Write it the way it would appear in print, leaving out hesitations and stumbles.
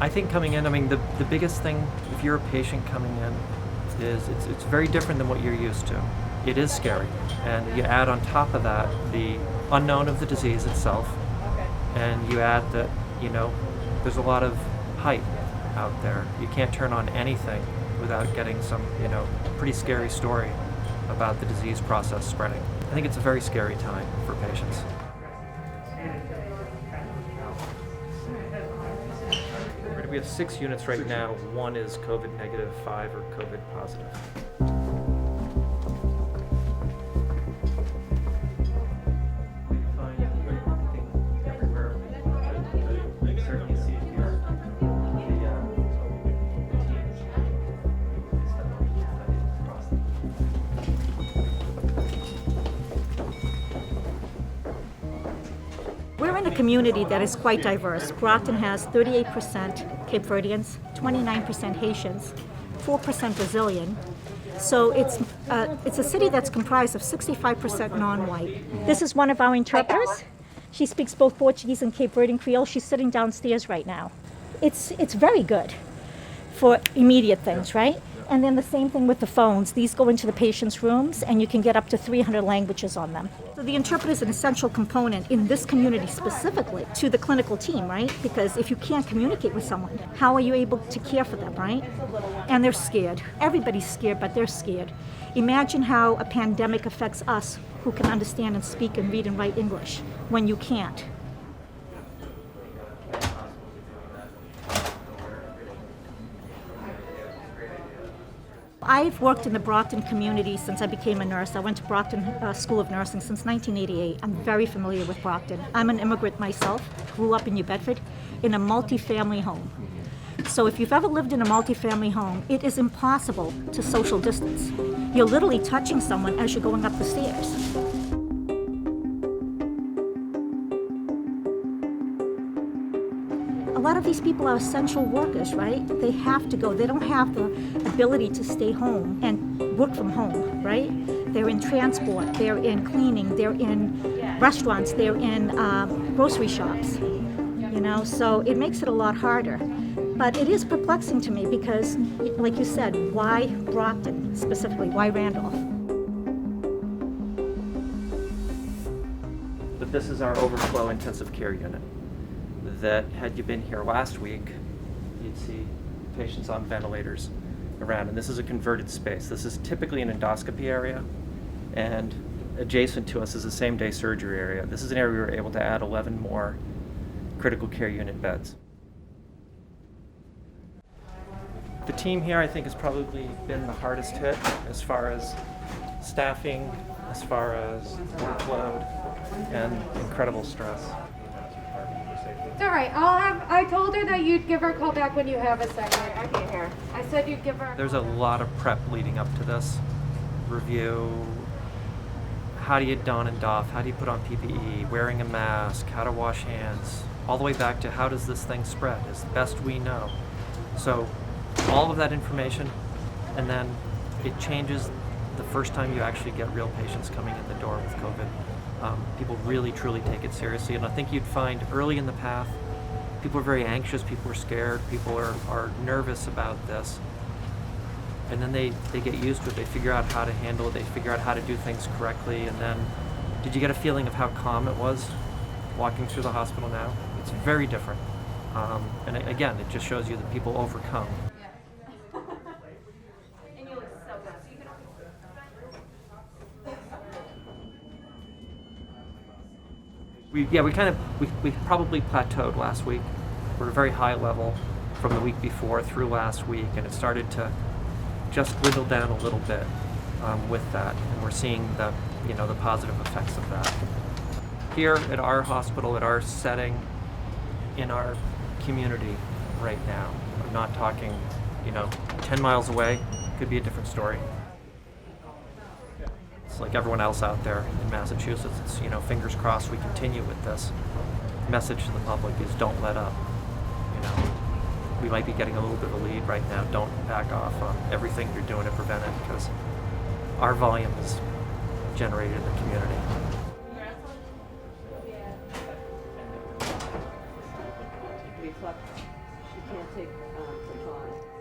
I think coming in, I mean, the biggest thing, if you're a patient coming in, is it's very different than what you're used to. It is scary, and you add on top of that the unknown of the disease itself, and you add that, there's a lot of hype out there. You can't turn on anything without getting some, pretty scary story about the disease process spreading. I think it's a very scary time for patients. We have 6 units right now. 1 is COVID negative, 5 are COVID positive. We're in a community that is quite diverse. Brockton has 38% Cape Verdeans, 29% Haitians, 4% Brazilian. So it's a city that's comprised of 65% non-white. This is one of our interpreters. She speaks both Portuguese and Cape Verdean Creole. She's sitting downstairs right now. It's very good for immediate things, right? And then the same thing with the phones. These go into the patient's rooms, and you can get up to 300 languages on them. So the interpreter is an essential component in this community specifically to the clinical team, right? Because if you can't communicate with someone, how are you able to care for them, right? And they're scared. Everybody's scared, but they're scared. Imagine how a pandemic affects us who can understand and speak and read and write English when you can't. I've worked in the Brockton community since I became a nurse. I went to Brockton School of Nursing since 1988. I'm very familiar with Brockton. I'm an immigrant myself, grew up in New Bedford in a multi-family home. So if you've ever lived in a multi-family home, it is impossible to social distance. You're literally touching someone as you're going up the stairs. A lot of these people are essential workers, right? They have to go. They don't have the ability to stay home and work from home, right? They're in transport, they're in cleaning, they're in restaurants, they're in grocery shops, so it makes it a lot harder. But it is perplexing to me because, like you said, why Brockton specifically? Why Randolph? But this is our overflow intensive care unit. That had you been here last week, you'd see patients on ventilators around, and this is a converted space. This is typically an endoscopy area, and adjacent to us is a same-day surgery area. This is an area we were able to add 11 more critical care unit beds. The team here, I think, has probably been the hardest hit as far as staffing, as far as workload, and incredible stress. It's all right. I told her that you'd give her a call back when you have a second. I can't hear. I said you'd give her. There's a lot of prep leading up to this. Review. How do you don and doff? How do you put on PPE? Wearing a mask? How to wash hands? All the way back to how does this thing spread? As best we know. So all of that information, and then it changes the first time you actually get real patients coming in the door with COVID. People really, truly take it seriously. And I think you'd find early in the path, people are very anxious, people are scared, people are nervous about this. And then they get used to it, they figure out how to handle it, they figure out how to do things correctly. And then, did you get a feeling of how calm it was walking through the hospital now? It's very different. And again, it just shows you that people overcome. We probably plateaued last week. We're at a very high level from the week before through last week, and it started to just dwindle down a little bit with that, and we're seeing the positive effects of that. Here at our hospital, at our setting, in our community right now, I'm not talking, 10 miles away, could be a different story. Like everyone else out there in Massachusetts, it's, fingers crossed we continue with this. Message to the public is don't let up. We might be getting a little bit of a lead right now. Don't back off on everything you're doing to prevent it, because our volume is generated in the community. You can't take control on it.